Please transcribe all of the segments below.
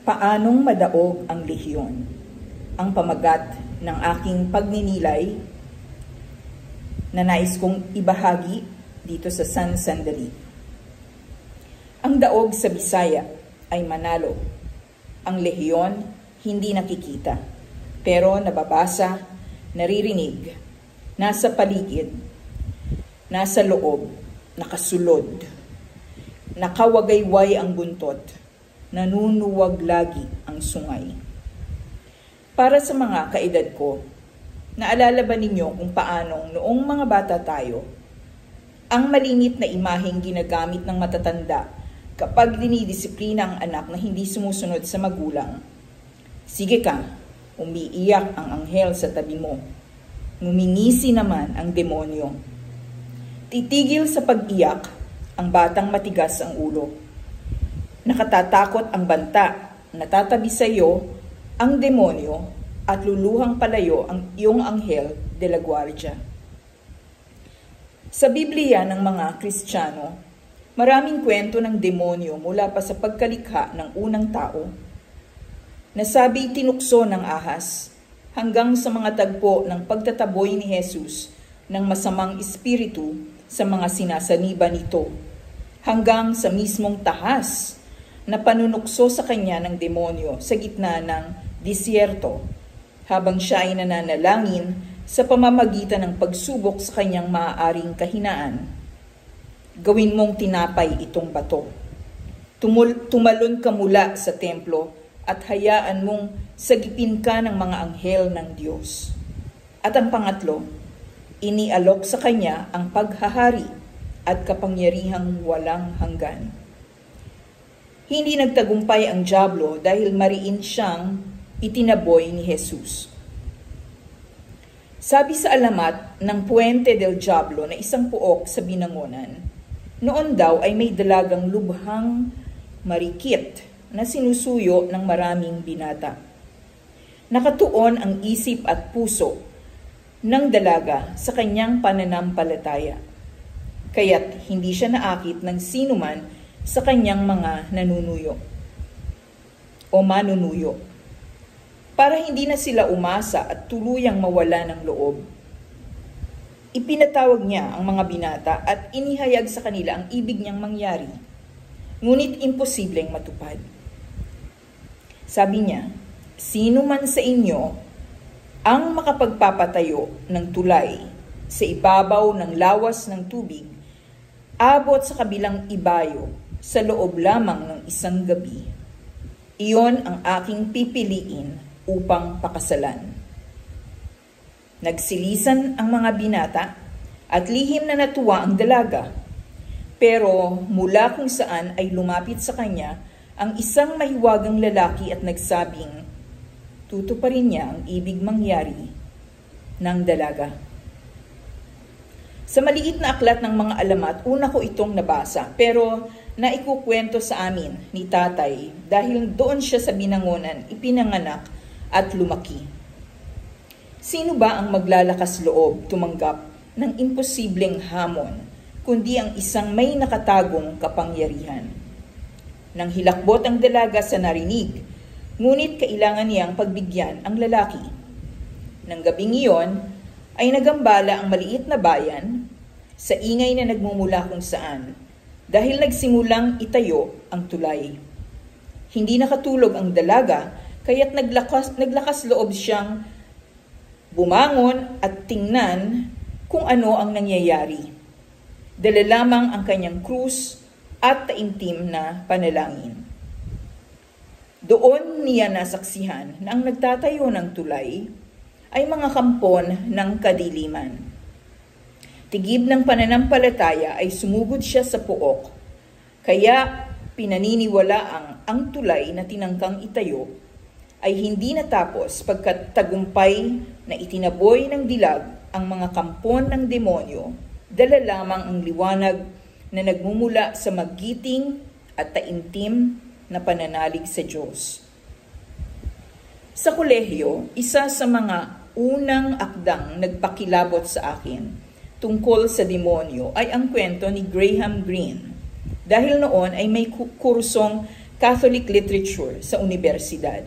Paanong madaog ang lehiyon? Ang pamagat ng aking pagninilay na nais kong ibahagi dito sa San Sandali. Ang daog sa Bisaya ay manalo. Ang lehiyon hindi nakikita, pero nababasa, naririnig, nasa paligid, nasa loob, nakasulod, nakawagayway ang buntot, nanunuwag lagi ang sungay. Para sa mga kaedad ko, naalala ba ninyo kung paanong noong mga bata tayo, ang malingit na imaheng ginagamit ng matatanda kapag dinidisiplina ang anak na hindi sumusunod sa magulang? Sige ka, umiiyak ang anghel sa tabi mo. Ngumingisi naman ang demonyo. Titigil sa pag-iyak ang batang matigas ang ulo. Nakatatakot ang banta, natatabi sa iyo ang demonyo at luluhang palayo ang iyong anghel de la guardia. Sa Biblia ng mga Kristiyano, maraming kwento ng demonyo mula pa sa pagkalikha ng unang tao. Nasabi tinukso ng ahas hanggang sa mga tagpo ng pagtataboy ni Jesus ng masamang espiritu sa mga sinasaniba nito, hanggang sa mismong tahas na panunukso sa kanya ng demonyo sa gitna ng disyerto habang siya ay nananalangin sa pamamagitan ng pagsubok sa kanyang maaaring kahinaan. Gawin mong tinapay itong bato. Tumalon ka mula sa templo at hayaan mong sagipin ka ng mga anghel ng Diyos. At ang pangatlo, inialok sa kanya ang paghahari at kapangyarihang walang hanggan. Hindi nagtagumpay ang dyablo dahil mariin siyang itinaboy ni Jesus. Sabi sa alamat ng Puente del Diablo na isang puok sa Binangonan, noon daw ay may dalagang lubhang marikit na sinusuyo ng maraming binata. Nakatuon ang isip at puso ng dalaga sa kanyang pananampalataya, kaya't hindi siya naakit ng sinuman sa kanyang mga nanunuyo o manunuyo. Para hindi na sila umasa at tuluyang mawala ng loob, ipinatawag niya ang mga binata at inihayag sa kanila ang ibig niyang mangyari, ngunit imposibleng matupad. Sabi niya, sino man sa inyo ang makapagpapatayo ng tulay sa ibabaw ng lawas ng tubig, abot sa kabilang ibayo sa loob lamang ng isang gabi, iyon ang aking pipiliin upang pakasalan. Nagsilisan ang mga binata at lihim na natuwa ang dalaga, pero mula kung saan ay lumapit sa kanya ang isang mahiwagang lalaki at nagsabing, tutuparin niya ang ibig mangyari ng dalaga. Sa maliit na aklat ng mga alamat, una ko itong nabasa, pero naikukwento sa amin ni tatay dahil doon siya sa Binangonan ipinanganak at lumaki. Sino ba ang maglalakas loob tumanggap ng imposibleng hamon, kundi ang isang may nakatagong kapangyarihan? Nang hilakbot ang dalaga sa narinig, ngunit kailangan niyang pagbigyan ang lalaki. Nang gabing iyon, ay nagambala ang maliit na bayan sa ingay na nagmumula kung saan, dahil nagsimulang itayo ang tulay. Hindi nakatulog ang dalaga, kaya't naglakas loob siyang bumangon at tingnan kung ano ang nangyayari. Dala lamang ang kanyang krus at taimtim na panalangin. Doon niya nasaksihan na ang nagtatayo ng tulay ay mga kampon ng kadiliman. Tigib ng pananampalataya ay sumugod siya sa puok, kaya pinaniniwalaang ang tulay na tinangkang itayo ay hindi natapos pagkat tagumpay na itinaboy ng dilag ang mga kampon ng demonyo, dala lamang ang liwanag na nagmumula sa magiting at taimtim na pananalig sa Diyos. Sa kolehiyo, isa sa mga unang akdang nagpakilabot sa akin tungkol sa demonyo ay ang kwento ni Graham Greene. Dahil noon ay may kursong Catholic literature sa universidad.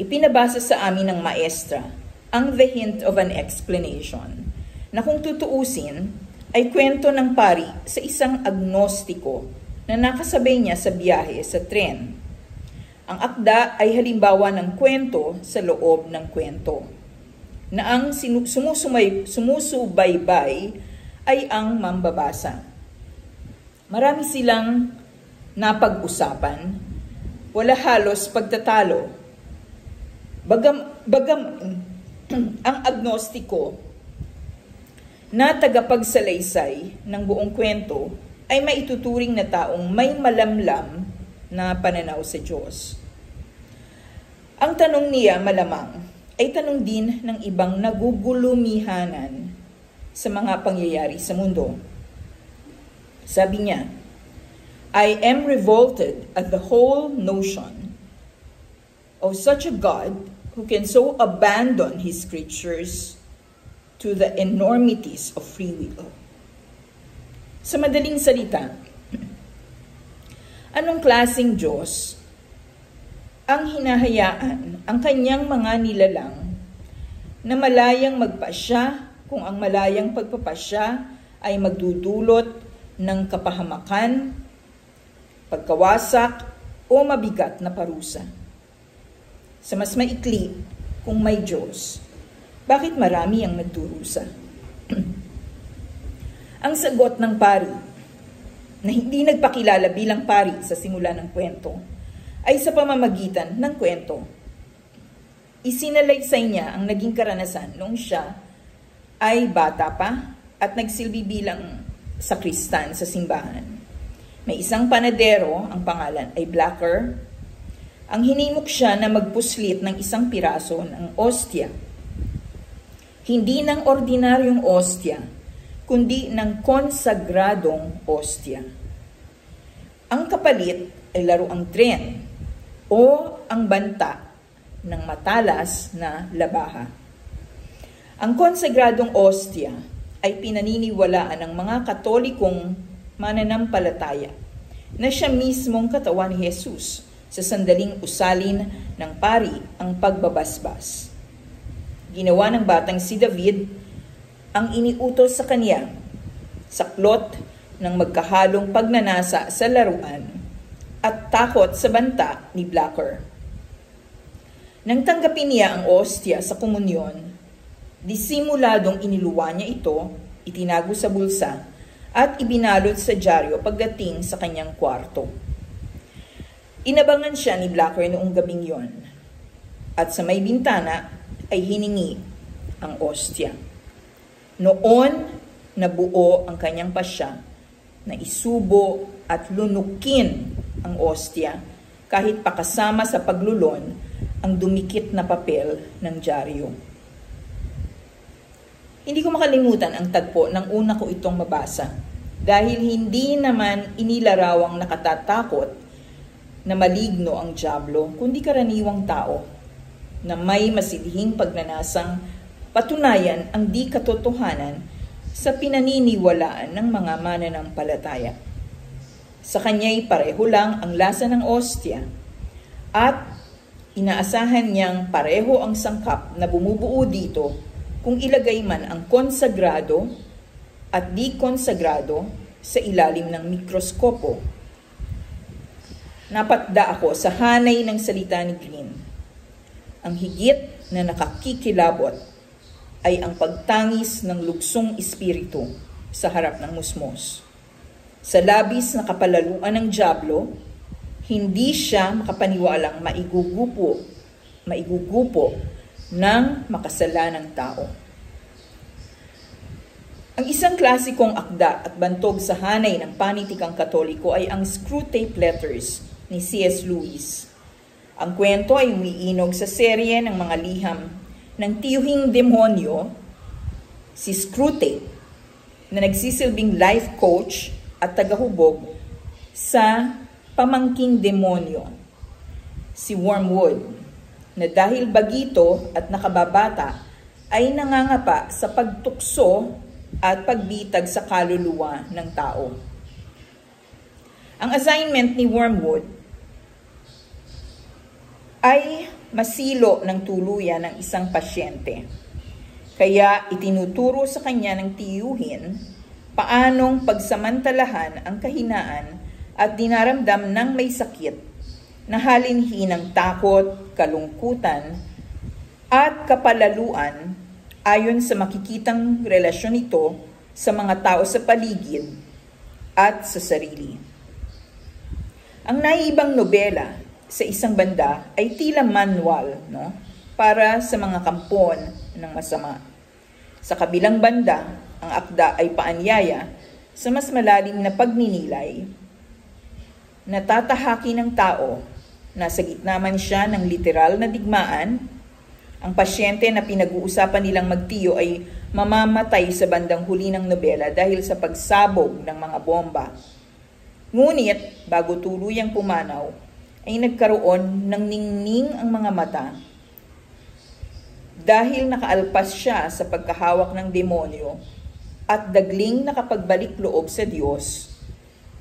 Ipinabasa sa amin ng maestra ang The Hint of an Explanation na kung tutuusin ay kwento ng pari sa isang agnostiko na nakasabay niya sa biyahe sa tren. Ang akda ay halimbawa ng kwento sa loob ng kwento, na ang sumusubaybay ay ang mambabasa. Marami silang napag-usapan, wala halos pagtatalo. Bagam ang agnostiko na tagapagsalaysay ng buong kwento ay maituturing na taong may malamlam na pananaw sa Diyos. Ang tanong niya malamang ay tanong din ng ibang nagugulumihanan sa mga pangyayari sa mundo. Sabi niya, I am revolted at the whole notion of such a God who can so abandon his creatures to the enormities of free will. Sa madaling salita, anong klaseng Diyos ang hinahayaan ang kanyang mga nilalang na malayang magpasya kung ang malayang pagpapasya ay magdudulot ng kapahamakan, pagkawasak o mabigat na parusa? Sa mas maikli, kung may Diyos, bakit marami ang nagdurusa? Ang sagot ng pari, na hindi nagpakilala bilang pari sa simula ng kwento, ay sa pamamagitan ng kwento. Isinalaysay niya ang naging karanasan noong siya ay bata pa at nagsilbi bilang sakristan sa simbahan. May isang panadero, ang pangalan ay Blacker. Ang hinimok siya na magpuslit ng isang piraso ng ostya. Hindi ng ordinaryong ostya, kundi ng konsagradong ostya. Ang kapalit ay laruang tren o ang banta ng matalas na labaha. Ang konsagradong ostya ay pinaniniwalaan ng mga Katolikong mananampalataya na siya mismong katawan ni Jesus sa sandaling usalin ng pari ang pagbabasbas. Ginawa ng batang si David ang iniutos sa kanya, saklot ng magkahalong pagnanasa sa laruan at takot sa banta ni Blacker. Nang tanggapin niya ang ostya sa komunyon, disimuladong iniluwa niya ito, itinago sa bulsa, at ibinalot sa dyaryo pagdating sa kanyang kwarto. Inabangan siya ni Blacker noong gabing yon, at sa may bintana ay hiningi ang ostya. Noon, nabuo ang kanyang pasya na isubo at lunukin ang ostya kahit pakasama sa paglulon ang dumikit na papel ng dyaryo. Hindi ko makalimutan ang tagpo ng una ko itong mabasa dahil hindi naman inilarawang nakatatakot na maligno ang dyablo, kundi karaniwang tao na may masidhing pagnanasang patunayan ang di katotohanan sa pinaniniwalaan ng mga mananampalataya. Sa kanya'y pareho lang ang lasa ng ostya at inaasahan niyang pareho ang sangkap na bumubuo dito kung ilagay man ang konsagrado at di konsagrado sa ilalim ng mikroskopo. Napatda ako sa hanay ng salita ni Green. Ang higit na nakakikilabot ay ang pagtangis ng luksong espiritu sa harap ng musmos. Sa labis na kapalaluan ng dyablo, hindi siya makapaniwalang maigugupo ng makasalanang tao. Ang isang klasikong akda at bantog sa hanay ng panitikang Katoliko ay ang Screwtape Letters ni C.S. Lewis. Ang kwento ay umiinog sa serye ng mga liham ng tiyuhing demonyo, si Screwtape, na nagsisilbing life coach at tagahubog sa pamangking demonyo, si Wormwood, na dahil bagito at nakababata ay nangangapa sa pagtukso at pagbitag sa kaluluwa ng tao. Ang assignment ni Wormwood ay masilo ng tuluyan ng isang pasyente. Kaya itinuturo sa kanya ng tiyuhin paanong pagsamantalahan ang kahinaan at dinaramdam ng may sakit na halinhi ng takot, kalungkutan, at kapalaluan ayon sa makikitang relasyon nito sa mga tao sa paligid at sa sarili. Ang naiibang nobela sa isang banda ay tila manual, para sa mga kampon ng masama. Sa kabilang banda, ang akda ay paanyaya sa mas malalim na pagninilay. Natatahaki ng tao, nasa gitna man siya ng literal na digmaan. Ang pasyente na pinag-uusapan nilang magtiyo ay mamamatay sa bandang huli ng nobela dahil sa pagsabog ng mga bomba. Ngunit, bago tuluyang pumanaw, ay nagkaroon ng ningning ang mga mata dahil nakaalpas siya sa pagkahawak ng demonyo at dagling nakapagbalik loob sa Diyos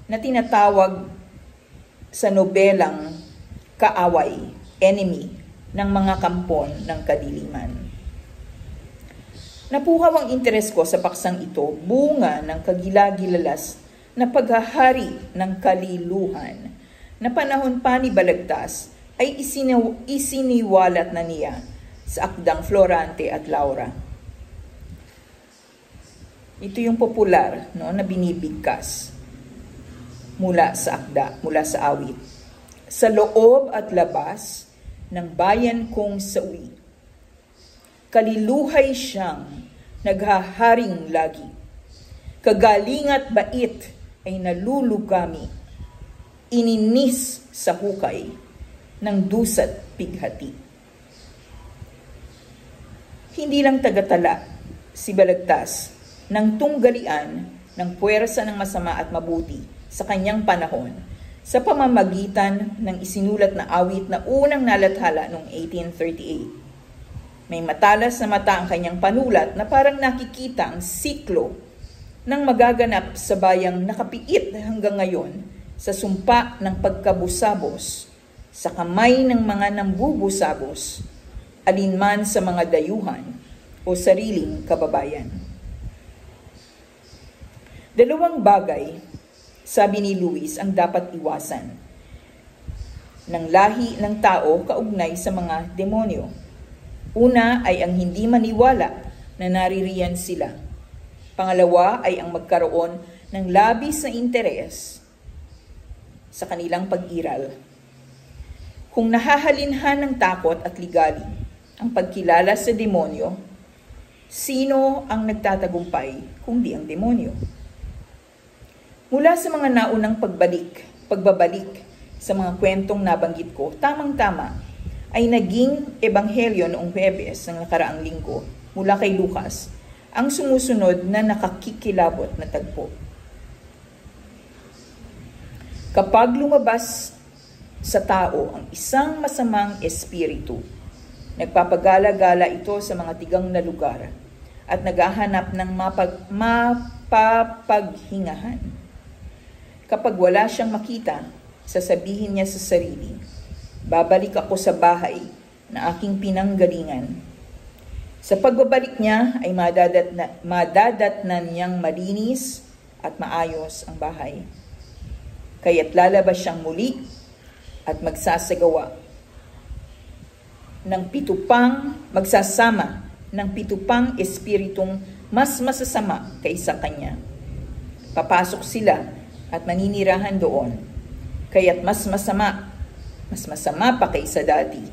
na tinatawag sa nobelang kaaway, enemy, ng mga kampon ng kadiliman. Napuhaw ang interes ko sa paksang ito, bunga ng kagilagilalas na paghahari ng kaliluhan na panahon pa ni Balagtas ay isiniwalat na niya sa akdang Florante at Laura. Ito yung popular na binibigkas mula sa akda, mula sa awit. Sa loob at labas ng bayan kong sawi, kaliluhay siyang naghaharing lagi. Kagaling at bait ay nalulugami, ininis sa hukay ng dusat pighati. Hindi lang tagatala si Balagtas ng tunggalian ng puwersa ng masama at mabuti sa kanyang panahon sa pamamagitan ng isinulat na awit na unang nalathala noong 1838. May matalas na mata ang kanyang panulat na parang nakikita ang siklo ng magaganap sa bayang nakapiit hanggang ngayon sa sumpa ng pagkabusabos sa kamay ng mga nambubusabos, alinman sa mga dayuhan o sariling kababayan. Dalawang bagay, sabi ni Lewis, ang dapat iwasan ng lahi ng tao kaugnay sa mga demonyo. Una ay ang hindi maniwala na naririyan sila. Pangalawa ay ang magkaroon ng labis na interes sa kanilang pag-iral. Kung nahahalinhan ng takot at ligali ang pagkilala sa demonyo, sino ang nagtatagumpay kung di ang demonyo? Mula sa mga naunang pagbabalik sa mga kwentong nabanggit ko, tamang-tama ay naging ebanghelyo noong Huwebes ng nakaraang linggo mula kay Lucas ang sumusunod na nakakikilabot na tagpo. Kapag lumabas sa tao ang isang masamang espiritu, nagpapagala-gala ito sa mga tigang na lugar at naghahanap ng mapapaghingahan. Kapag wala siyang makita, sasabihin niya sa sarili, babalik ako sa bahay na aking pinanggalingan. Sa pagbabalik niya ay madadatnan niyang malinis at maayos ang bahay. Kaya't lalabas siyang muli at magsasama ng pitupang espiritong mas masasama kaysa kanya. Papasok sila at maninirahan doon. Kaya't mas masama pa kaysa dati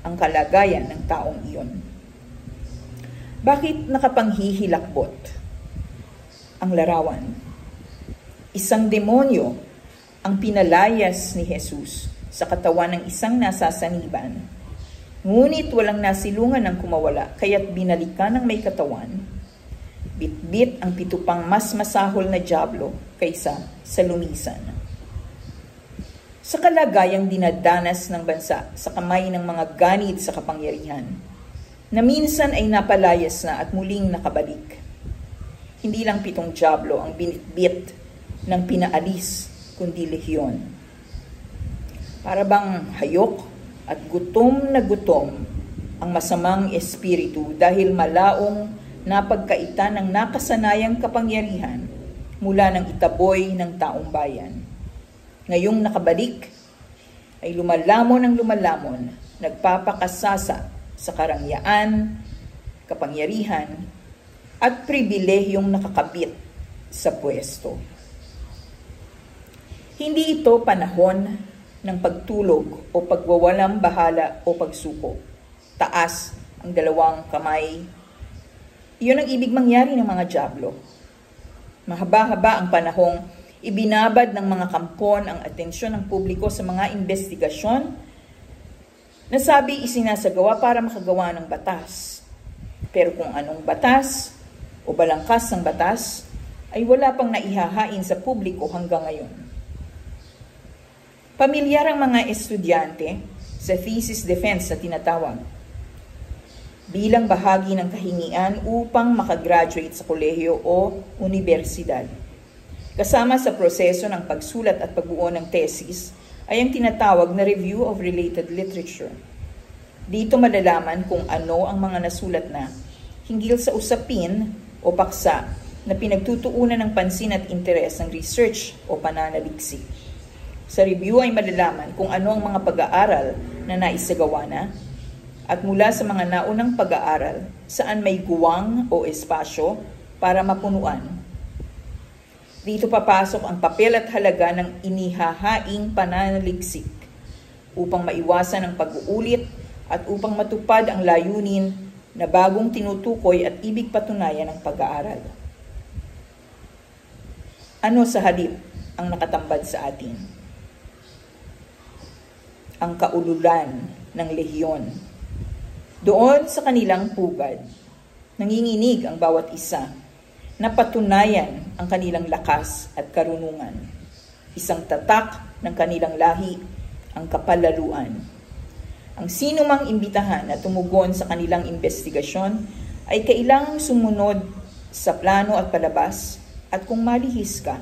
ang kalagayan ng taong iyon. Bakit nakapanghihilakbot ang larawan? Isang demonyo ang pinalayas ni Jesus sa katawan ng isang nasasaniban. Ngunit walang nasilungan ng kumawala, kaya't binalikan ng may katawan. Bit-bit ang pitupang mas masahol na dyablo kaysa sa lumisan. Sa kalagayang dinadanas ng bansa sa kamay ng mga ganit sa kapangyarihan, na minsan ay napalayas na at muling nakabalik. Hindi lang 7 dyablo ang binitbit ng pinaalis, kundi lehiyon. Para bang hayok at gutom na gutom ang masamang espiritu dahil malaong napagkaita ng nakasanayang kapangyarihan mula ng itaboy ng taong bayan. Ngayong nakabalik, ay lumalamon ng lumalamon, nagpapakasasa sa karangyaan, kapangyarihan, at pribilehiyong nakakabit sa pwesto. Hindi ito panahon ng pagtulog o pagwawalang bahala o pagsuko. Taas ang dalawang kamay. Iyon ang ibig mangyari ng mga dyablo. Mahaba-haba ang panahong ibinabad ng mga kampon ang atensyon ng publiko sa mga investigasyon na sabi isinasagawa para makagawa ng batas. Pero kung anong batas o balangkas ng batas ay wala pang naihahain sa publiko hanggang ngayon. Pamilyar ang mga estudyante sa thesis defense na tinatawag bilang bahagi ng kahingian upang makagraduate sa kolehiyo o universidad. Kasama sa proseso ng pagsulat at pagbuo ng thesis ay ang tinatawag na review of related literature. Dito malalaman kung ano ang mga nasulat na hinggil sa usapin o paksa na pinagtutuunan ng pansin at interes ng research o pananaliksik. Sa review ay malalaman kung ano ang mga pag-aaral na naisagawa na at mula sa mga naunang pag-aaral saan may guwang o espasyo para mapunuan. Dito papasok ang papel at halaga ng inihahaing pananaliksik upang maiwasan ang pag-uulit at upang matupad ang layunin na bagong tinutukoy at ibig patunayan ng pag-aaral. Ano sa halip ang nakatambad sa atin? Ang kaululan ng lehiyon. Doon sa kanilang pugad, nanginginig ang bawat isa na patunayan ang kanilang lakas at karunungan. Isang tatak ng kanilang lahi, ang kapalaluan. Ang sino mang imbitahan na tumugon sa kanilang investigasyon ay kailangang sumunod sa plano at palabas at kung malihis ka,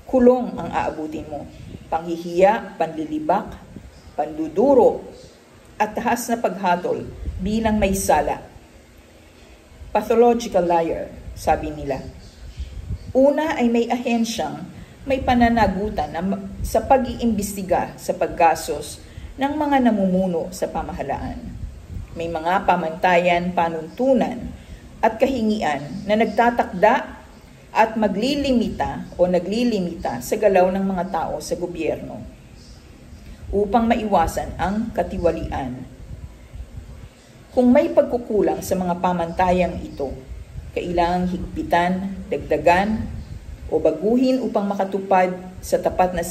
kulong ang aabutin mo. Panghihiya, panlilibak, panduduro, at tahas na paghatol bilang may sala. Pathological liar, sabi nila. Una ay may ahensyang may pananagutan sa pag-iimbestiga sa paggasos ng mga namumuno sa pamahalaan. May mga pamantayan, panuntunan at kahingian na nagtatakda at naglilimita sa galaw ng mga tao sa gobyerno upang maiwasan ang katiwalian. Kung may pagkukulang sa mga pamantayang ito, kailangang higpitan, dagdagan, o baguhin upang makatupad sa tapat na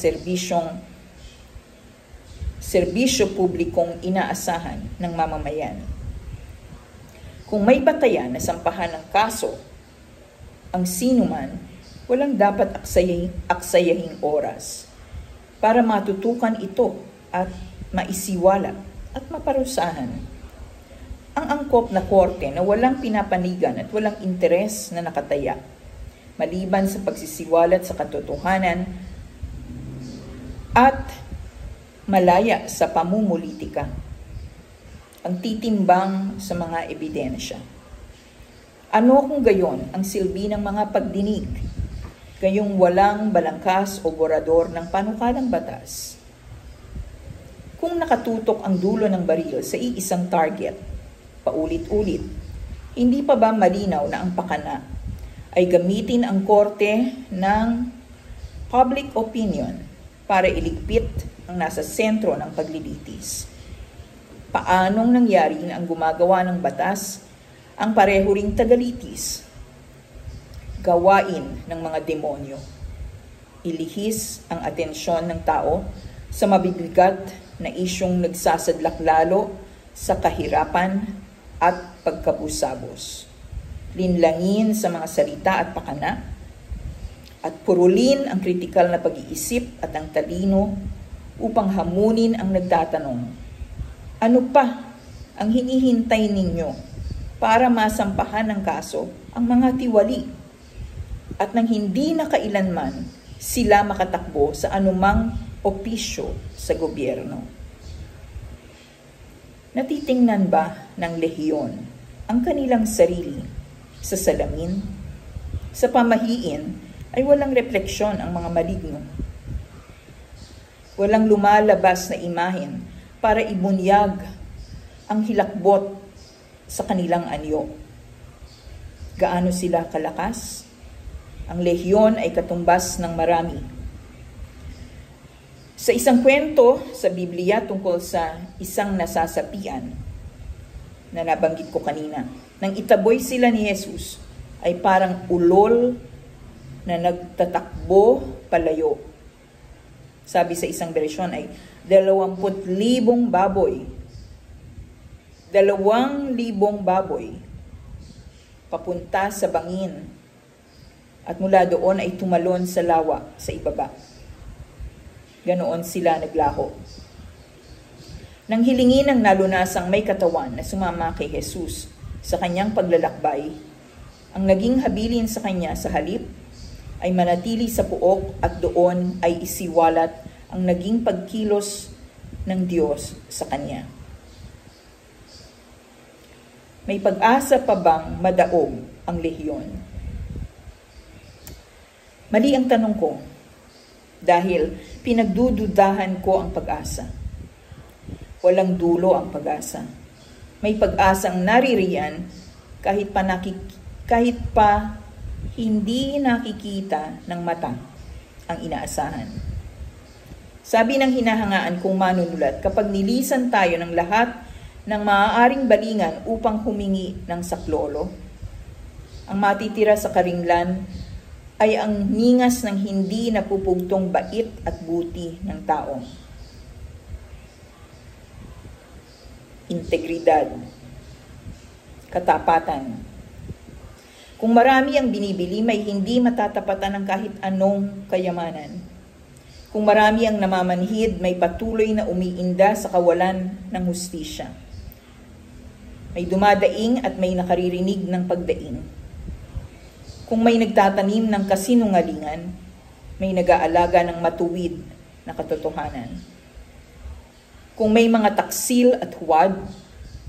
serbisyo publikong inaasahan ng mamamayan. Kung may batayan na sampahan ng kaso, ang sinuman, walang dapat aksayahing oras para matutukan ito at maisiwala at maparusahan. Ang angkop na korte na walang pinapanigan at walang interes na nakataya, maliban sa pagsisiwalat sa katotohanan at malaya sa pamumulitika, ang titimbang sa mga ebidensya. Ano kung gayon ang silbi ng mga pagdinig, gayong walang balangkas o borador ng panukalang batas? Kung nakatutok ang dulo ng baril sa iisang target, paulit-ulit, hindi pa ba malinaw na ang pakana ay gamitin ang korte ng public opinion para iligpit ang nasa sentro ng paglilitis? Paanong nangyari na ang gumagawa ng batas ang pareho ring tagalitis? Gawain ng mga demonyo. Ilihis ang atensyon ng tao sa mabibigat na isyong nagsasadlak lalo sa kahirapan at pagkabusabos. Linlangin sa mga salita at pakana, at purulin ang kritikal na pag-iisip at ang talino upang hamunin ang nagtatanong, ano pa ang hinihintay ninyo para masampahan ng kaso ang mga tiwali at nang hindi na kailanman sila makatakbo sa anumang opisyo sa gobyerno? Natitingnan ba ng lehiyon ang kanilang sarili sa salamin? Sa pamahiin ay walang refleksyon ang mga maligno. Walang lumalabas na imahen para ibunyag ang hilakbot sa kanilang anyo. Gaano sila kalakas? Ang lehiyon ay katumbas ng marami. Sa isang kwento sa Biblia tungkol sa isang nasasapian na nabanggit ko kanina, nang itaboy sila ni Jesus, ay parang ulol na nagtatakbo palayo. Sabi sa isang bersyon ay 20,000 baboy. 2,000 baboy papunta sa bangin at mula doon ay tumalon sa lawa sa ibaba. Ganoon sila naglaho. Nang hilingin ng nalunasang may katawan na sumama kay Jesus sa kanyang paglalakbay, ang naging habilin sa kanya sa halip ay manatili sa puok at doon ay isiwalat ang naging pagkilos ng Diyos sa kanya. May pag-asa pa bang madaog ang lehiyon? Mali ang tanong ko dahil pinagdududahan ko ang pag-asa. Walang dulo ang pag-asa. May pag-asang naririyan kahit pa hindi nakikita ng mata ang inaasahan. Sabi ng hinahangaan kong manunulat, kapag nilisan tayo ng lahat ng maaaring balingan upang humingi ng saklolo, ang matitira sa karinglan ay ang ningas ng hindi napupugtong bait at buti ng tao. Integridad, katapatan. Kung marami ang binibili, may hindi matatapatan ng kahit anong kayamanan. Kung marami ang namamanhid, may patuloy na umiinda sa kawalan ng hustisya. May dumadaing at may nakaririnig ng pagdaing. Kung may nagtatanim ng kasinungalingan, may nag-aalaga ng matuwid na katotohanan. Kung may mga taksil at huwad,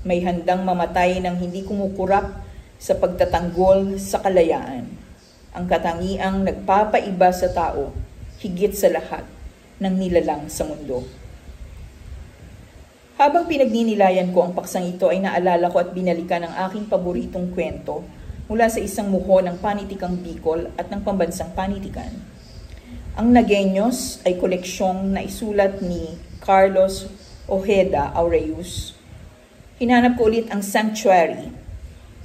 may handang mamatay ng hindi kumukurap sa pagtatanggol sa kalayaan. Ang katangiang nagpapaiba sa tao, higit sa lahat ng nilalang sa mundo. Habang pinagninilayan ko ang paksang ito ay naalala ko at binalikan ang aking paboritong kwento mula sa isang muho ng panitikang Bicol at ng pambansang panitikan. Ang Nagueños ay koleksyong na isulat ni Carlos Ojeda Aureus. Hinanap ko ulit ang Sanctuary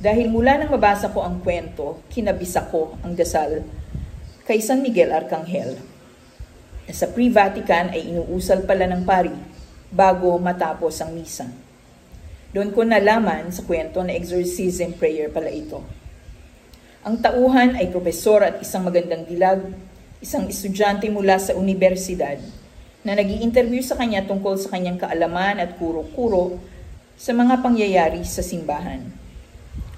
dahil mula nang mabasa ko ang kwento, kinabisa ko ang dasal kay San Miguel Arcangel. Sa pre-Vatican ay inuusal pala ng pari bago matapos ang misa. Doon ko nalaman sa kwento na exorcism prayer pala ito. Ang tauhan ay propesor at isang magandang dilag, isang estudyante mula sa universidad na nag-i-interview sa kanya tungkol sa kanyang kaalaman at kuro-kuro sa mga pangyayari sa simbahan.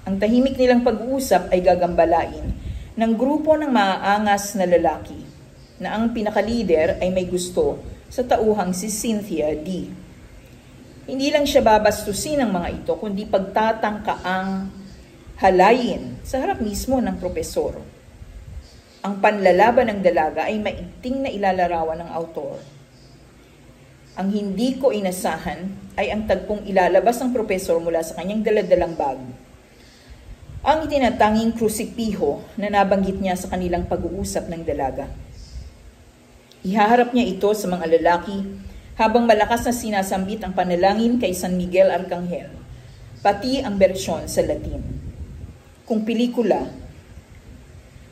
Ang tahimik nilang pag-uusap ay gagambalain ng grupo ng maaangas na lalaki na ang pinakalider ay may gusto sa tauhang si Cynthia D. Hindi lang siya babastusin ng mga ito, kundi pagtatangkaang halayin sa harap mismo ng propesor. Ang panlalaban ng dalaga ay maigting na ilalarawan ng autor. Ang hindi ko inasahan ay ang tagpong ilalabas ng propesor mula sa kanyang daladalang bag. Ang itinatanging krusipiho na nabanggit niya sa kanilang pag-uusap ng dalaga. Ihaharap niya ito sa mga lalaki habang malakas na sinasambit ang panalangin kay San Miguel Arcangel, pati ang bersyon sa Latin. Kung pelikula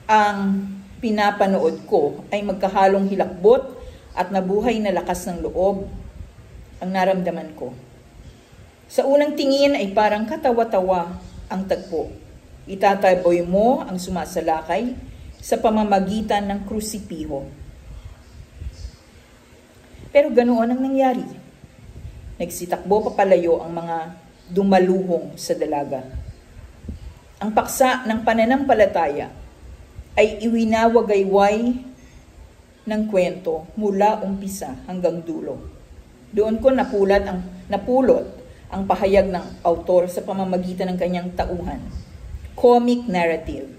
ang pinapanood ko ay magkahalong hilakbot at nabuhay na lakas ng loob ang naramdaman ko. Sa unang tingin ay parang katawa-tawa ang tagpo. Itataboy mo ang sumasalakay sa pamamagitan ng krusipiho. Pero ganoon ang nangyari. Nagsitakbo papalayo ang mga dumaluhong sa dalaga. Ang paksa ng pananampalataya ay iwinawagayway ng kwento mula umpisa hanggang dulo. Doon ko napulot ang pahayag ng autor sa pamamagitan ng kanyang tauhan. Comic narrative.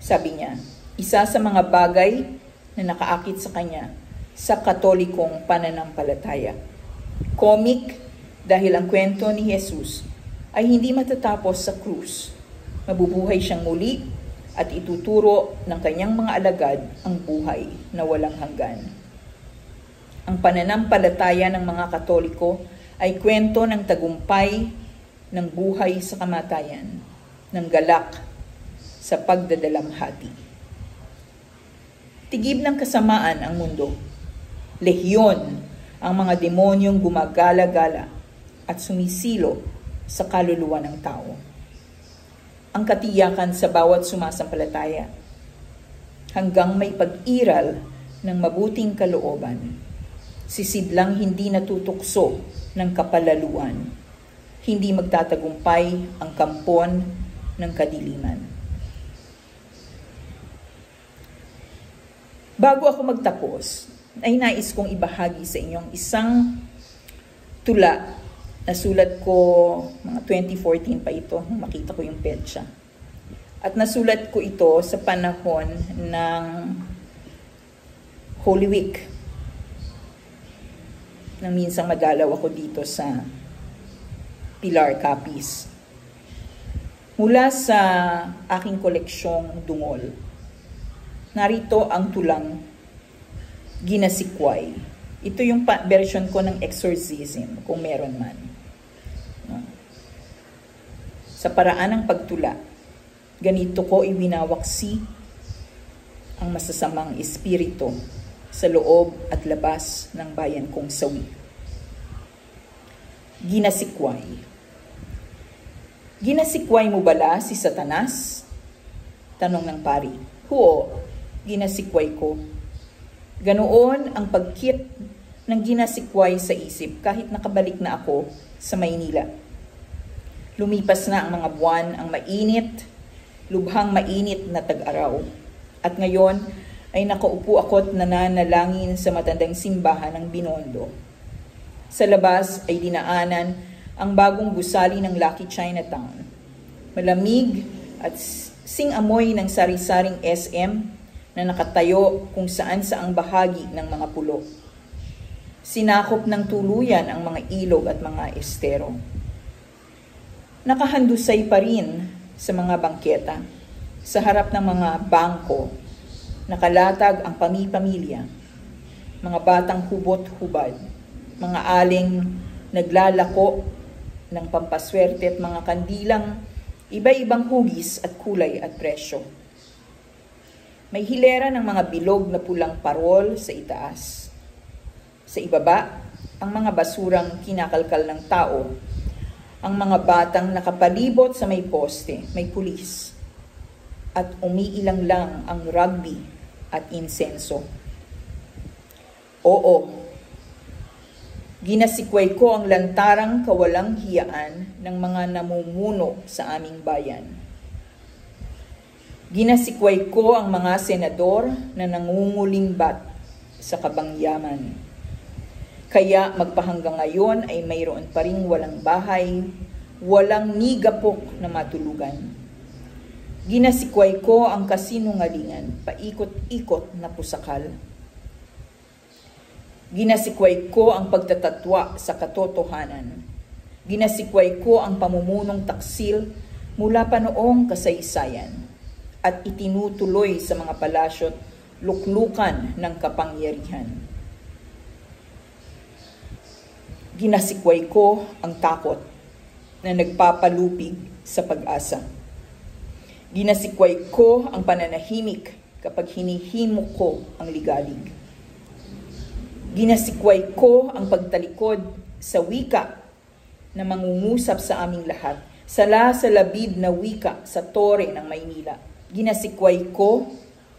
Sabi niya, isa sa mga bagay na nakaakit sa kanya sa katolikong pananampalataya. Comic dahil ang kwento ni Jesus ay hindi matatapos sa krus. Mabubuhay siyang muli at ituturo ng kanyang mga alagad ang buhay na walang hanggan. Ang pananampalataya ng mga Katoliko ay kwento ng tagumpay ng buhay sa kamatayan, ng galak sa pagdadalamhati. Tigib ng kasamaan ang mundo. Lehyon ang mga demonyong gumagala-gala at sumisilo sa kaluluwa ng tao. Ang katiyakan sa bawat sumasampalataya hanggang may pag-iral ng mabuting kalooban. Sisidlang hindi natutukso ng kapalaluan. Hindi magtatagumpay ang kampon ng kadiliman. Bago ako magtapos, ay nais kong ibahagi sa inyong isang tula. Nasulat ko mga 2014 pa ito, nung makita ko yung petsa. At nasulat ko ito sa panahon ng Holy Week. Nang minsang madalaw ako dito sa Pilar Capiz. Mula sa aking koleksyong dungol, narito ang tulang Ginasikway. Ito yung version ko ng exorcism, kung meron man. Sa paraan ng pagtula, ganito ko iwinawaksi ang masasamang espiritu sa loob at labas ng bayan kong sawi. Ginasikway. Ginasikway mo bala si Satanas? Tanong ng pari. Huo, ginasikway ko. Ganoon ang pagkit ng ginasikway sa isip kahit nakabalik na ako sa Maynila. Lumipas na ang mga buwan, ang mainit, lubhang mainit na tag-araw. At ngayon ay nakaupo ako't nananalangin sa matandang simbahan ng Binondo. Sa labas ay dinaanan ang bagong gusali ng Lucky Chinatown. Malamig at sing-amoy ng sari-saring SM na nakatayo kung saan-saang bahagi ng mga pulo. Sinakop ng tuluyan ang mga ilog at mga estero. Nakahandusay pa rin sa mga bangketa, sa harap ng mga bangko, nakalatag ang pamilya, mga batang hubot-hubad, mga aling naglalako ng pampaswerte at mga kandilang iba-ibang hugis at kulay at presyo. May hilera ng mga bilog na pulang parol sa itaas. Sa ibaba, ang mga basurang kinakalkal ng tao, ang mga batang nakapalibot sa may poste, may pulis, at umiilang lang ang rugby at insenso. Oo, ginasikway ko ang lantarang kawalang hiyaan ng mga namumuno sa aming bayan. Ginasikway ko ang mga senador na nangungulimbat sa kabangyaman. Kaya magpahanggang ngayon ay mayroon pa ring walang bahay, walang nigapok na matulugan. Ginasikway ko ang kasinungalingan, paikot-ikot na pusakal. Ginasikway ko ang pagtatatwa sa katotohanan. Ginasikway ko ang pamumunong taksil mula pa noong kasaysayan at itinutuloy sa mga palasyo't luklukan ng kapangyarihan. Ginasikway ko ang takot na nagpapalupig sa pag-asa. Ginasikway ko ang pananahimik kapag hinihimok ko ang ligalig. Ginasikway ko ang pagtalikod sa wika na mangungusap sa aming lahat, sala sa labid na wika sa tore ng Maynila. Ginasikway ko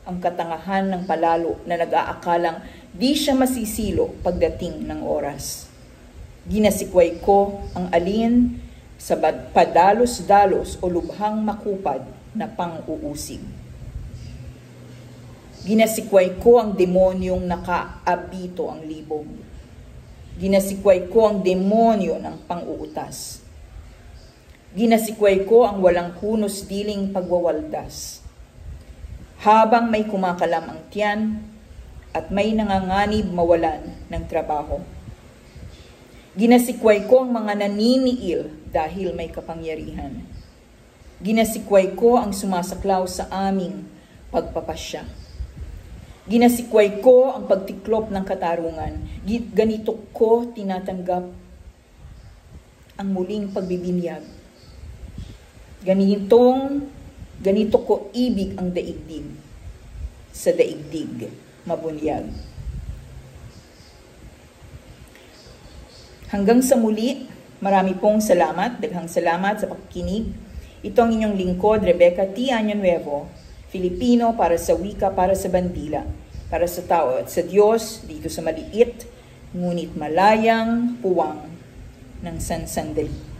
ang katangahan ng palalo na nag-aakalang di siya masisilo pagdating ng oras. Ginasikway ko ang alin sa padalos-dalos o lubhang makupad na pang-uusig. Ginasikway ko ang demonyong nakaabito ang libog. Ginasikway ko ang demonyo ng pang-uutas. Ginasikway ko ang walang hunos-diling pagwawaldas. Habang may kumakalam ang tiyan at may nanganganib mawalan ng trabaho. Ginasikway ko ang mga naniniil dahil may kapangyarihan. Ginasikway ko ang sumasaklaw sa aming pagpapasya. Ginasikway ko ang pagtiklop ng katarungan. Ganito ko tinatanggap ang muling pagbibinyag. Ganito ko ibig ang daigdig. Sa daigdig, mabunyag. Hanggang sa muli, marami pong salamat, daghang salamat sa pakikinig. Ito ang inyong lingkod, Rebecca T. Año-Nuevo, Filipino para sa wika, para sa bandila, para sa tao at sa Diyos, dito sa maliit, ngunit malayang puwang ng sansandali.